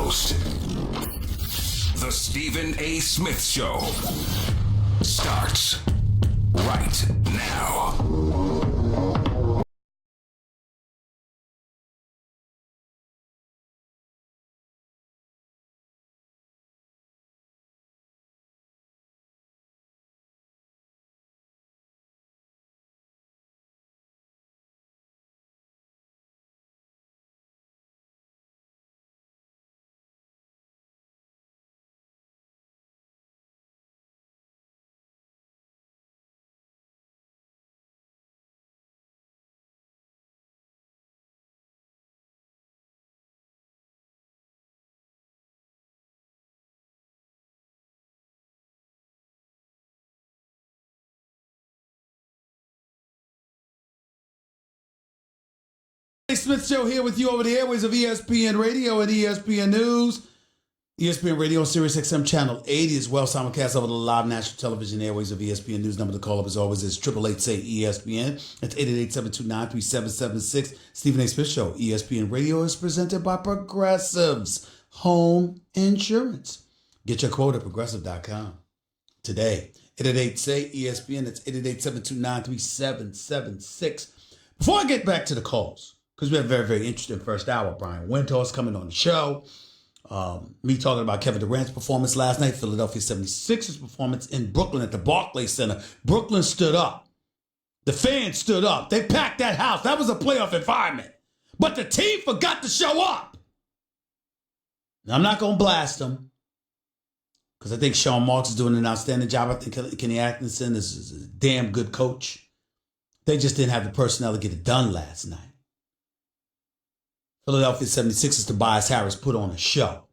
host, The Stephen A. Smith Show, starts right now. Dave Smith Show here with you over the airways of ESPN Radio and ESPN News. ESPN Radio on Sirius XM Channel 80 as well, simulcast over the live national television airways of ESPN News. Number to call up as always is 888-SAY-ESPN. That's 888-729-3776. Stephen A. Smith Show, ESPN Radio is presented by Progressive's Home Insurance. Get your quote at progressive.com today. 888-SAY-ESPN. That's 888-729-3776. Before I get back to the calls, because we have a very, very interesting first hour. Brian Windhorst coming on the show. Me talking about Kevin Durant's performance last night, Philadelphia 76ers performance in Brooklyn at the Barclays Center. Brooklyn stood up. The fans stood up. They packed that house. That was a playoff environment. But the team forgot to show up. Now, I'm not going to blast them because I think Sean Marks is doing an outstanding job. I think Kenny Atkinson is a damn good coach. They just didn't have the personnel to get it done last night. Philadelphia 76ers, Tobias Harris put on a show.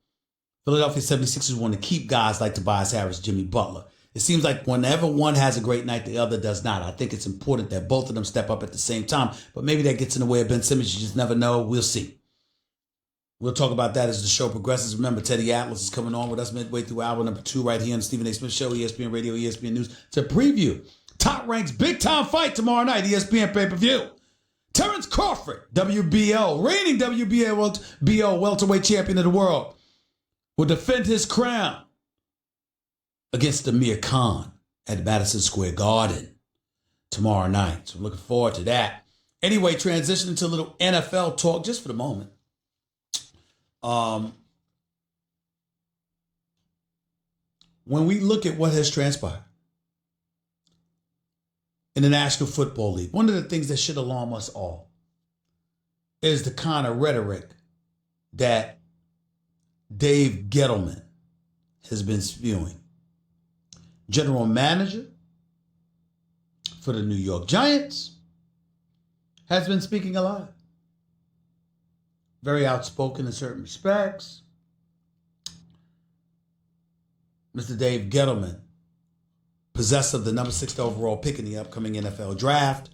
Philadelphia 76ers want to keep guys like Tobias Harris, Jimmy Butler. It seems like whenever one has a great night, the other does not. I think it's important that both of them step up at the same time, but maybe that gets in the way of Ben Simmons. You just never know. We'll see. We'll talk about that as the show progresses. Remember, Teddy Atlas is coming on with us midway through hour number 2 right here on the Stephen A. Smith Show, ESPN Radio, ESPN News, to preview Top Rank's big-time fight tomorrow night, ESPN pay-per-view. Terrence Crawford, WBO, reigning WBO welterweight champion of the world, will defend his crown against Amir Khan at Madison Square Garden tomorrow night. So I'm looking forward to that. Anyway, transitioning to a little NFL talk just for the moment. When we look at what has transpired in the National Football League, one of the things that should alarm us all is the kind of rhetoric that Dave Gettleman has been spewing. General manager for the New York Giants has been speaking a lot. Very outspoken in certain respects. Mr. Dave Gettleman, possessor of the number 6 overall pick in the upcoming NFL draft.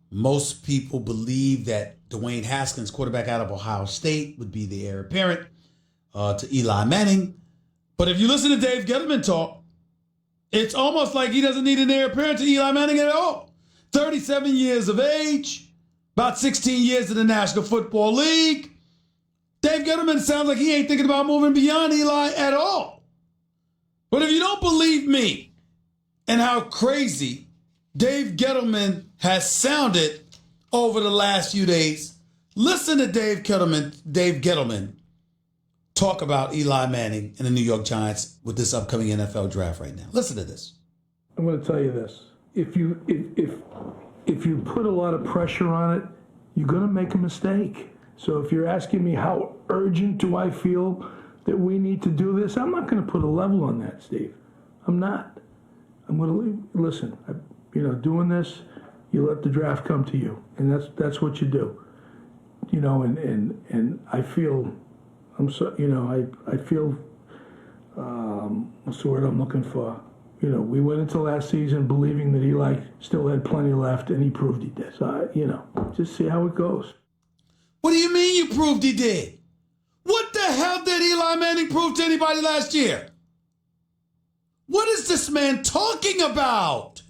Most people believe that Dwayne Haskins, quarterback out of Ohio State, would be the heir apparent to Eli Manning. But if you listen to Dave Gettleman talk, it's almost like he doesn't need an heir apparent to Eli Manning at all. 37 years of age, about 16 years in the National Football League. Dave Gettleman sounds like he ain't thinking about moving beyond Eli at all. But if you don't believe me, and how crazy Dave Gettleman has sounded over the last few days, listen to Dave Gettleman talk about Eli Manning and the New York Giants with this upcoming NFL draft right now. Listen to this. I'm going to tell you this. If you put a lot of pressure on it, you're going to make a mistake. So if you're asking me how urgent do I feel that we need to do this, I'm not going to put a level on that, Steve. I'm not. I'm going to listen. Doing this, you let the draft come to you, and that's what you do. And I feel, I feel. What's the word I'm looking for? We went into last season believing that Eli still had plenty left, and he proved he did. So just see how it goes. What do you mean you proved he did? What the hell did Eli Manning prove to anybody last year? What is this man talking about?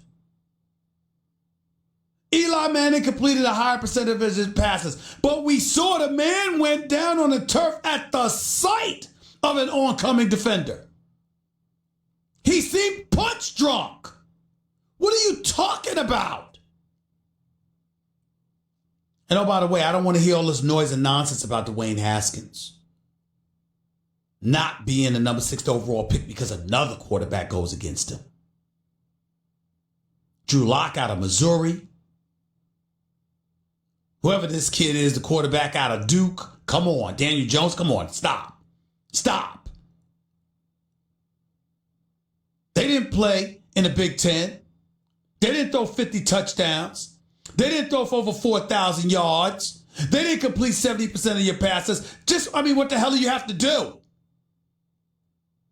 Eli Manning completed a higher percentage of his passes, but we saw the man went down on the turf at the sight of an oncoming defender. He seemed punch drunk. What are you talking about? And oh, by the way, I don't want to hear all this noise and nonsense about Dwayne Haskins not being the number 6 overall pick because another quarterback goes against him. Drew Lock out of Missouri. Whoever this kid is, the quarterback out of Duke, come on. Daniel Jones, come on. Stop. Stop. They didn't play in the Big Ten. They didn't throw 50 touchdowns. They didn't throw for over 4,000 yards. They didn't complete 70% of your passes. What the hell do you have to do?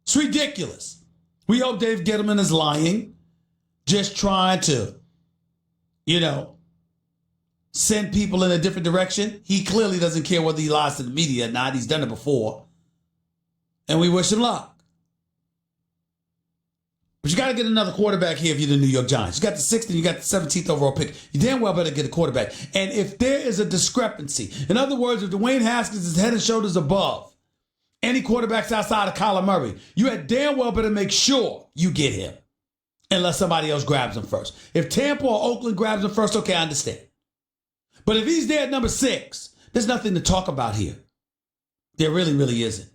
It's ridiculous. We hope Dave Gettleman is lying, just trying to, send people in a different direction. He clearly doesn't care whether he lies to the media or not. He's done it before. And we wish him luck. But you got to get another quarterback here if you're the New York Giants. You got the 6th and you got the 17th overall pick. You damn well better get a quarterback. And if there is a discrepancy, in other words, if Dwayne Haskins is head and shoulders above any quarterbacks outside of Kyler Murray, you had damn well better make sure you get him unless somebody else grabs him first. If Tampa or Oakland grabs him first, okay, I understand. But if he's there at number 6, there's nothing to talk about here. There really, really isn't.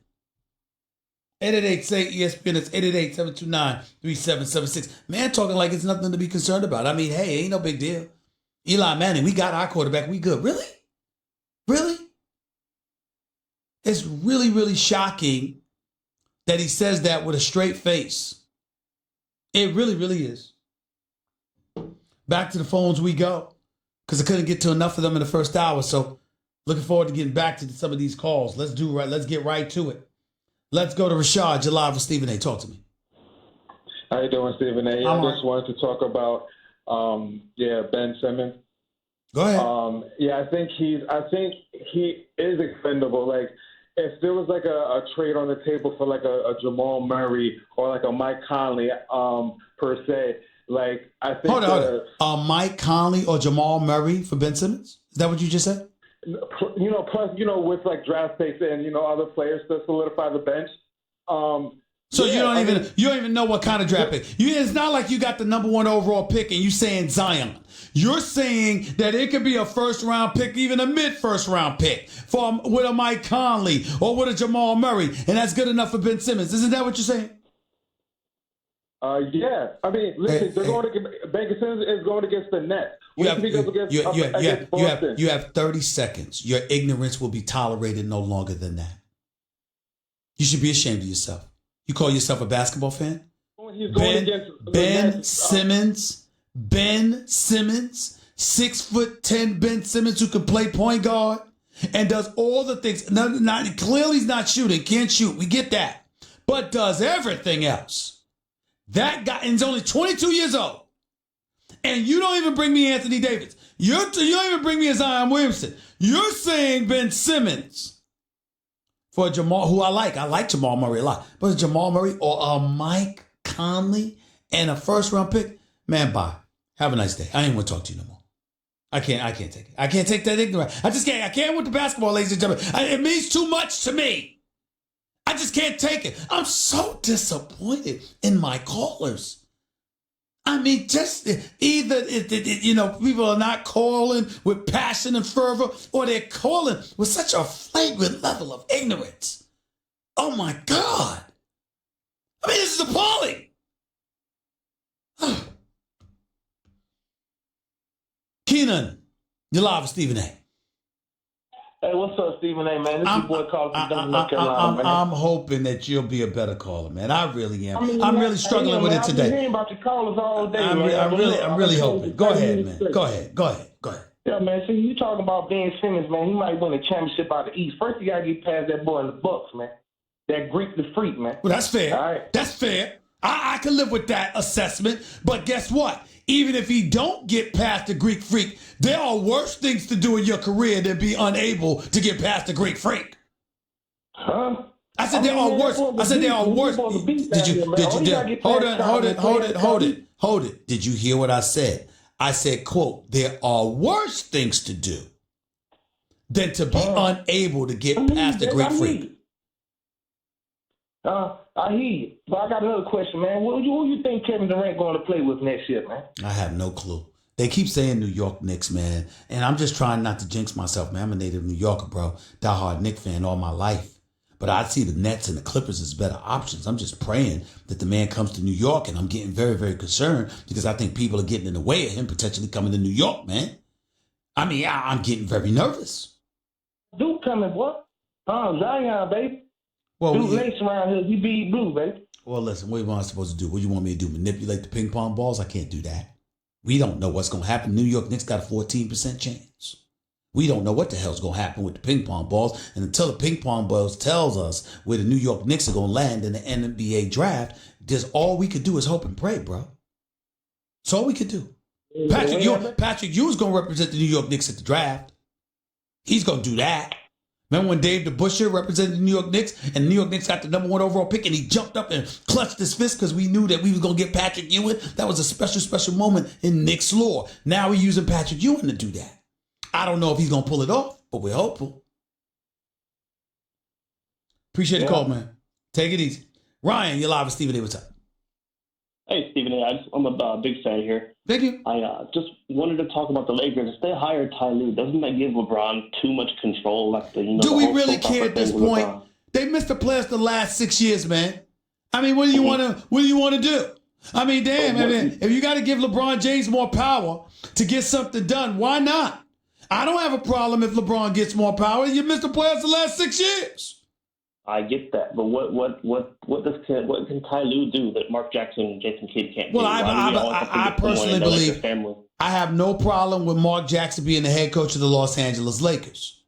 888-SAY-ESPN, it's 888-729-3776. Man talking like it's nothing to be concerned about. I mean, hey, ain't no big deal. Eli Manning, we got our quarterback, we good. Really? Really? It's really, really shocking that he says that with a straight face. It really, really is. Back to the phones we go, because I couldn't get to enough of them in the first hour, so looking forward to getting back to some of these calls. Let's get right to it. Let's go to Rashad. You're live with Stephen A. Talk to me. How you doing, Stephen A? I just wanted to talk about, Ben Simmons. Go ahead. I think he is expendable. Like, if there was like a trade on the table for like a Jamal Murray or like a Mike Conley, per se, like I think. Hold on. Mike Conley or Jamal Murray for Ben Simmons? Is that what you just said? Plus, with like draft picks and other players to solidify the bench. So you don't even know what kind of draft pick. It's not like you got the number 1 overall pick and you saying Zion. You're saying that it could be a first round pick, even a mid-first round pick with a Mike Conley or with a Jamal Murray, and that's good enough for Ben Simmons. Isn't that what you're saying? Yeah. I mean, listen, Ben Simmons is going against the Nets. You have 30 seconds. Your ignorance will be tolerated no longer than that. You should be ashamed of yourself. You call yourself a basketball fan? Ben Simmons, 6'10" Ben Simmons who can play point guard and does all the things. Clearly he's not shooting, can't shoot. We get that. But does everything else. That guy is only 22 years old. And you don't even bring me Anthony Davis. You don't even bring me a Zion Williamson. You're saying Ben Simmons for Jamal, who I like. I like Jamal Murray a lot. But Jamal Murray or a Mike Conley and a first round pick, man, bye. Have a nice day. I ain't want to talk to you no more. I can't take it. I can't take that ignorance. I just can't. I can't with the basketball, ladies and gentlemen. It means too much to me. I just can't take it. I'm so disappointed in my callers. I mean, just either, people are not calling with passion and fervor, or they're calling with such a flagrant level of ignorance. Oh, my God. I mean, this is appalling. Keenan, you're live with Stephen A. Hey, what's up, Stephen A, man? This is your boy calling from North Carolina, man. I'm hoping that you'll be a better caller, man. I really am. I'm really struggling with it today. I've been hearing about your callers all day, man. I'm really hoping. Go ahead, man. Go ahead. Yeah, man. See, you talking about Ben Simmons, man. He might win a championship out of the East. First, you got to get past that boy in the Bucks, man. That Greek the Freak, man. Well, that's fair. All right. That's fair. I can live with that assessment. But guess what? Even if he don't get past the Greek Freak, there are worse things to do in your career than be unable to get past the Greek Freak. Huh? I said there are worse. Did you hold it? Did you hear what I said? I said, quote, there are worse things to do than to be unable to get past the Greek Freak. I hear you. But I got another question, man. Who you think Kevin Durant going to play with next year, man? I have no clue. They keep saying New York Knicks, man. And I'm just trying not to jinx myself, man. I'm a native New Yorker, bro. Diehard Knicks fan all my life. But I see the Nets and the Clippers as better options. I'm just praying that the man comes to New York, and I'm getting very, very concerned because I think people are getting in the way of him potentially coming to New York, man. I mean, I'm getting very nervous. Duke coming, boy. Zion, baby. Well, Duke lace around here. You be blue, baby. Well, listen, what am I supposed to do? What do you want me to do? Manipulate the ping pong balls? I can't do that. We don't know what's going to happen. New York Knicks got a 14% chance. We don't know what the hell's going to happen with the ping pong balls. And until the ping pong balls tells us where the New York Knicks are going to land in the NBA draft, there's all we could do is hope and pray, bro. That's all we could do. Patrick Ewing's going to represent the New York Knicks at the draft. He's going to do that. Remember when Dave DeBusschere represented the New York Knicks and the New York Knicks got the number 1 overall pick and he jumped up and clutched his fist because we knew that we was going to get Patrick Ewing? That was a special, special moment in Knicks lore. Now we're using Patrick Ewing to do that. I don't know if he's going to pull it off, but we're hopeful. Appreciate the call, man. Take it easy. Ryan, you're live with Stephen A. What's up? Hey, Stephen A. I'm a big fan here. Thank you. I just wanted to talk about the Lakers. If they hire Ty Lue, doesn't that give LeBron too much control? Do we really care at this point? They missed the playoffs the last 6 years, man. I mean, what do you want to do? I mean, damn. If you got to give LeBron James more power to get something done, why not? I don't have a problem if LeBron gets more power. You missed the playoffs the last 6 years. I get that, but what can Ty Lue do that Mark Jackson and Jason Kidd can't do? Well, I personally believe I have no problem with Mark Jackson being the head coach of the Los Angeles Lakers.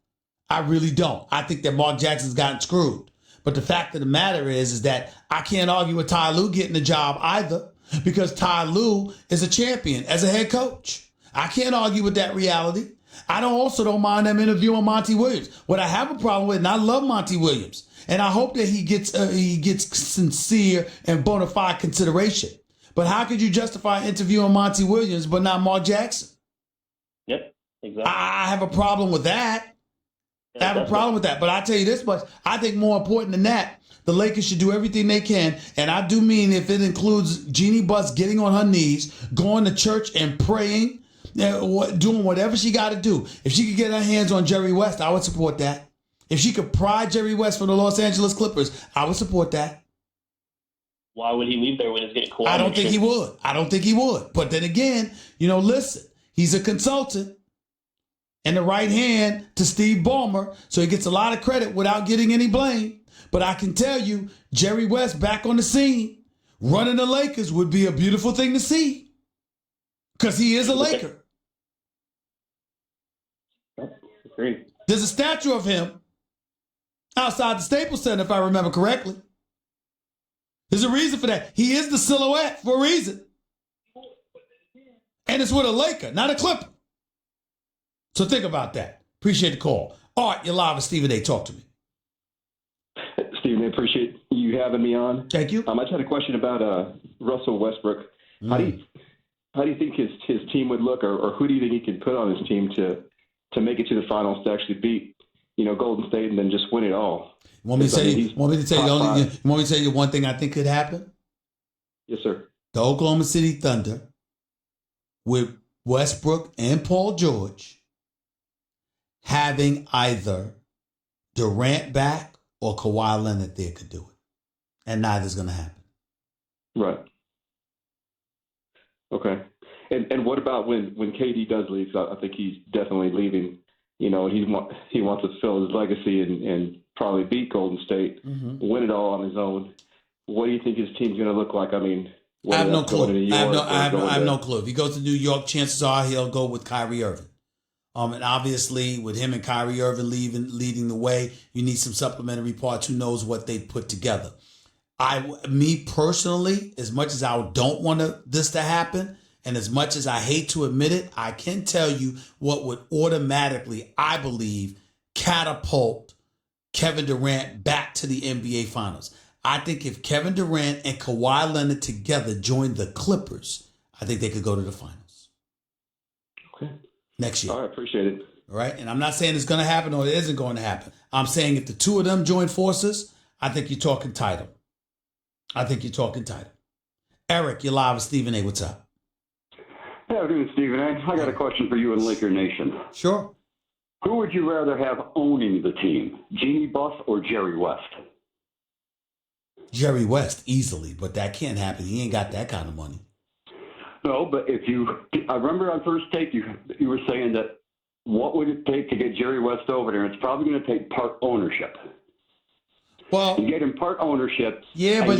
I really don't. I think that Mark Jackson's gotten screwed. But the fact of the matter is that I can't argue with Ty Lue getting the job either because Ty Lue is a champion as a head coach. I can't argue with that reality. I don't mind them interviewing Monty Williams. What I have a problem with, and I love Monty Williams, and I hope that he gets sincere and bona fide consideration. But how could you justify interviewing Monty Williams but not Mark Jackson? Yep, exactly. I have a problem with that. I have a problem with that. But I tell you this much, I think more important than that, the Lakers should do everything they can. And I do mean if it includes Jeannie Buss getting on her knees, going to church and praying, doing whatever she got to do. If she could get her hands on Jerry West, I would support that. If she could pry Jerry West from the Los Angeles Clippers, I would support that. Why would he leave there when he's getting caught? I don't think he would. But then again, listen, he's a consultant and the right hand to Steve Ballmer, so he gets a lot of credit without getting any blame. But I can tell you, Jerry West back on the scene, running the Lakers would be a beautiful thing to see because he is a Laker. Agreed. There's a statue of him outside the Staples Center, if I remember correctly. There's a reason for that. He is the silhouette for a reason. And it's with a Laker, not a Clipper. So think about that. Appreciate the call. All right, you're live with Stephen A. Talk to me. Stephen, I appreciate you having me on. Thank you. I just had a question about Russell Westbrook. How do you think his team would look, or who do you think he can put on his team to make it to the finals to actually beat Golden State and then just win it all? You want me to tell you one thing I think could happen? Yes, sir. The Oklahoma City Thunder with Westbrook and Paul George having either Durant back or Kawhi Leonard there could do it. And neither's going to happen. Right. Okay. And what about when KD does leave? I think he's definitely leaving. He wants to fill his legacy and probably beat Golden State, win it all on his own. What do you think his team's going to look like? I mean, I have no clue. I have no clue. If he goes to New York, chances are he'll go with Kyrie Irving. And obviously, with him and Kyrie Irving leading the way, you need some supplementary parts. Who knows what they put together? Me personally, as much as I don't want this to happen, and as much as I hate to admit it, I can tell you what would automatically, I believe, catapult Kevin Durant back to the NBA Finals. I think if Kevin Durant and Kawhi Leonard together joined the Clippers, I think they could go to the finals. next year. All right, appreciate it. All right. And I'm not saying it's going to happen or it isn't going to happen. I'm saying if the two of them join forces, I think you're talking title. Eric, you're live with Stephen A. What's up? Hey, how are you doing, Stephen A? I got a question for you in Laker Nation. Sure. Who would you rather have owning the team, Jeannie Buss or Jerry West? Jerry West, easily, but that can't happen. He ain't got that kind of money. No, but I remember on First Take you were saying that what would it take to get Jerry West over there? It's probably going to take part ownership. Well, you get him part ownership. But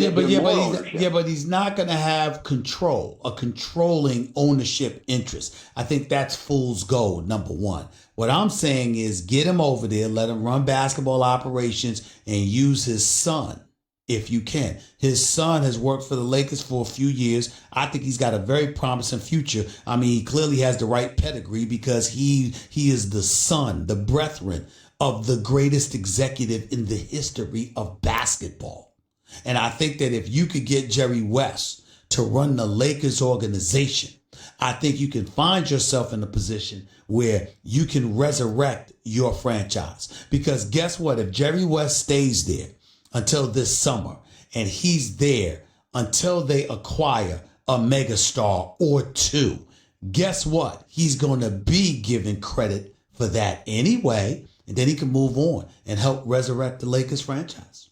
he's not going to have a controlling ownership interest. I think that's fool's gold, number one. What I'm saying is get him over there, let him run basketball operations, and use his son if you can. His son has worked for the Lakers for a few years. I think he's got a very promising future. I mean, he clearly has the right pedigree because he is the son, the brethren of the greatest executive in the history of basketball. And I think that if you could get Jerry West to run the Lakers organization, I think you can find yourself in a position where you can resurrect your franchise. Because guess what? If Jerry West stays there until this summer and he's there until they acquire a megastar or two, guess what? He's going to be given credit for that anyway. And then he can move on and help resurrect the Lakers franchise.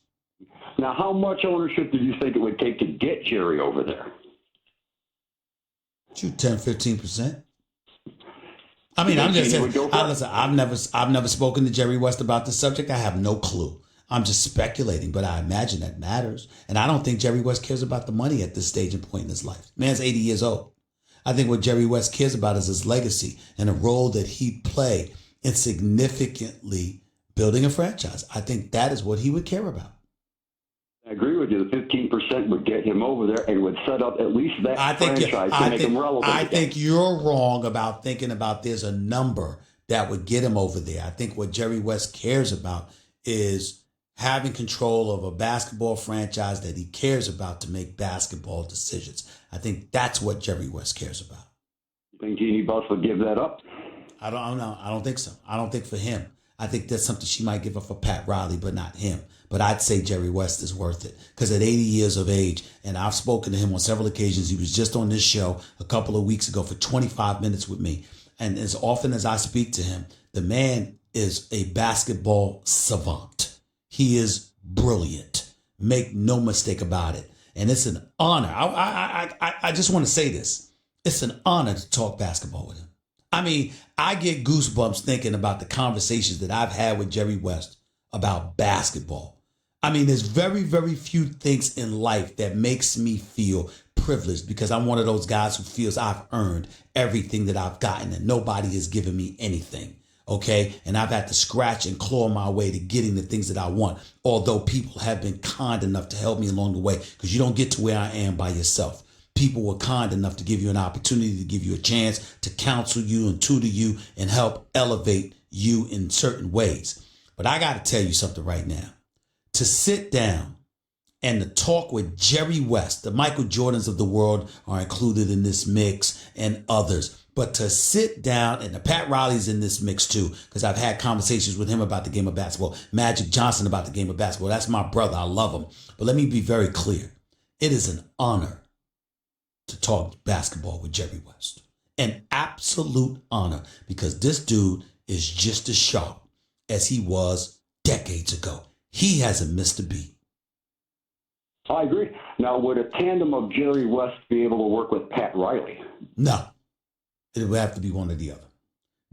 Now, how much ownership do you think it would take to get Jerry over there? 10-15%. I mean, I'm just saying. Listen, I've never spoken to Jerry West about the subject. I have no clue. I'm just speculating, but I imagine that matters. And I don't think Jerry West cares about the money at this stage and point in his life. Man's 80 years old. I think what Jerry West cares about is his legacy and the role that he played in significantly building a franchise. I think that is what he would care about. I agree with you. The 15% would get him over there and would set up at least that franchise to make him relevant. I think you're wrong about thinking about there's a number that would get him over there. I think what Jerry West cares about is having control of a basketball franchise that he cares about to make basketball decisions. I think that's what Jerry West cares about. You think Jeannie Buss would give that up? I don't know. I don't think so. I don't think for him. I think that's something she might give up for Pat Riley, but not him. But I'd say Jerry West is worth it because at 80 years of age, and I've spoken to him on several occasions. He was just on this show a couple of weeks ago for 25 minutes with me. And as often as I speak to him, the man is a basketball savant. He is brilliant. Make no mistake about it. And it's an honor. I just want to say this. It's an honor to talk basketball with him. I mean, I get goosebumps thinking about the conversations that I've had with Jerry West about basketball. I mean, there's very, very few things in life that makes me feel privileged because I'm one of those guys who feels I've earned everything that I've gotten and nobody has given me anything. Okay. And I've had to scratch and claw my way to getting the things that I want. Although people have been kind enough to help me along the way because you don't get to where I am by yourself. People were kind enough to give you an opportunity, to give you a chance, to counsel you and tutor you and help elevate you in certain ways. But I got to tell you something right now. To sit down and to talk with Jerry West, the Michael Jordans of the world are included in this mix and others. But to sit down, and the Pat Riley's in this mix too, because I've had conversations with him about the game of basketball, Magic Johnson about the game of basketball. That's my brother. I love him. But let me be very clear. It is an honor to talk basketball with Jerry West. An absolute honor because this dude is just as sharp as he was decades ago. He hasn't missed a beat. I agree. Now, would a tandem of Jerry West be able to work with Pat Riley? No. It would have to be one or the other.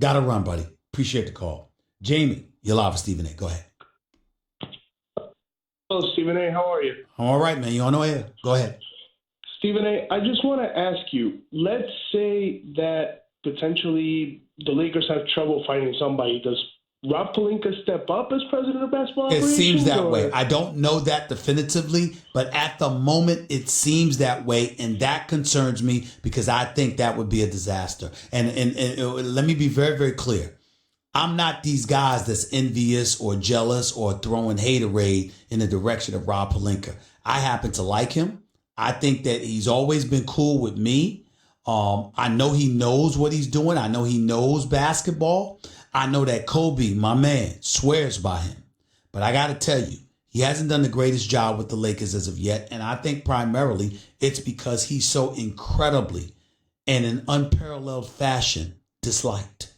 Gotta run, buddy. Appreciate the call. Jamie, you're live with Stephen A. Go ahead. Hello, Stephen A. How are you? I'm all right, man. You on the air? Go ahead. Stephen A., I just want to ask you, let's say that potentially the Lakers have trouble finding somebody. Does Rob Pelinka step up as president of basketball operations? It seems that or? way. I don't know that definitively, but at the moment it seems that way, and that concerns me because I think that would be a disaster. And let me be very, very clear. I'm not these guys that's envious or jealous or throwing haterade in the direction of Rob Pelinka. I happen to like him. I think that he's always been cool with me. I know he knows what he's doing. I know he knows basketball. I know that Kobe, my man, swears by him. But I got to tell you, he hasn't done the greatest job with the Lakers as of yet. And I think primarily it's because he's so incredibly, in an unparalleled fashion, disliked.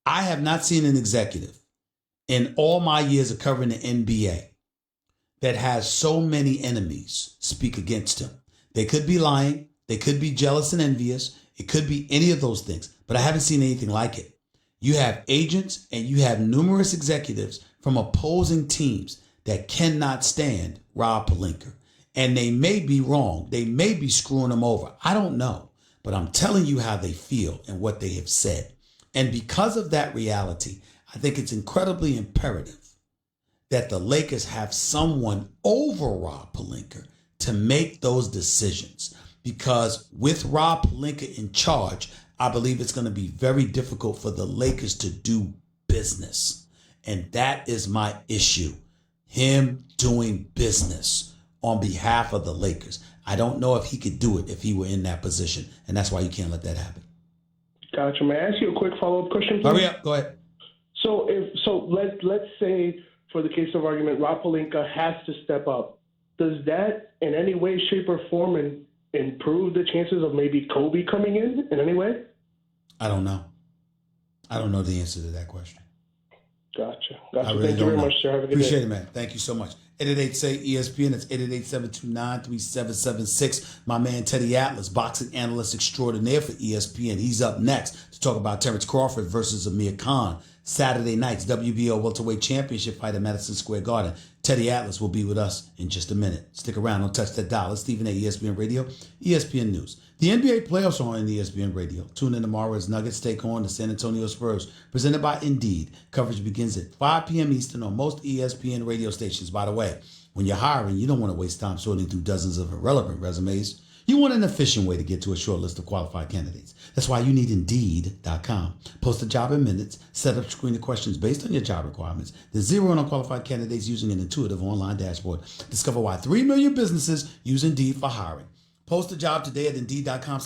I have not seen an executive in all my years of covering the NBA that has so many enemies speak against him. They could be lying. They could be jealous and envious. It could be any of those things, but I haven't seen anything like it. You have agents and you have numerous executives from opposing teams that cannot stand Rob Pelinka. And they may be wrong. They may be screwing him over. I don't know, but I'm telling you how they feel and what they have said. And because of that reality, I think it's incredibly imperative that the Lakers have someone over Rob Pelinka to make those decisions. Because with Rob Pelinka in charge, I believe it's going to be very difficult for the Lakers to do business. And that is my issue. Him doing business on behalf of the Lakers. I don't know if he could do it if he were in that position. And that's why you can't let that happen. Gotcha. May I ask you a quick follow-up question, please? Hurry up. Go ahead. So let's say, for the case of argument, Rob Pelinka has to step up. Does that in any way, shape, or form improve the chances of maybe Kobe coming in any way? I don't know. I don't know the answer to that question. Gotcha. I really Thank you don't very know. much, sir. Have a good Appreciate day. it, man. Thank you so much. 888-SAY-ESPN. That's 888-729-3776. My man Teddy Atlas, boxing analyst extraordinaire for ESPN. He's up next to talk about Terrence Crawford versus Amir Khan. Saturday night's WBO welterweight championship fight at Madison Square Garden. Teddy Atlas will be with us in just a minute. Stick around. Don't touch that dial. It's Stephen A. ESPN Radio, ESPN News. The NBA playoffs are on ESPN Radio. Tune in tomorrow as Nuggets take on the San Antonio Spurs. Presented by Indeed. Coverage begins at 5 p.m. Eastern on most ESPN radio stations. By the way, when you're hiring, you don't want to waste time sorting through dozens of irrelevant resumes. You want an efficient way to get to a short list of qualified candidates. That's why you need Indeed.com. Post a job in minutes, set up screening questions based on your job requirements, then zero in on qualified candidates using an intuitive online dashboard. Discover why 3 million businesses use Indeed for hiring. Post a job today at Indeed.com/.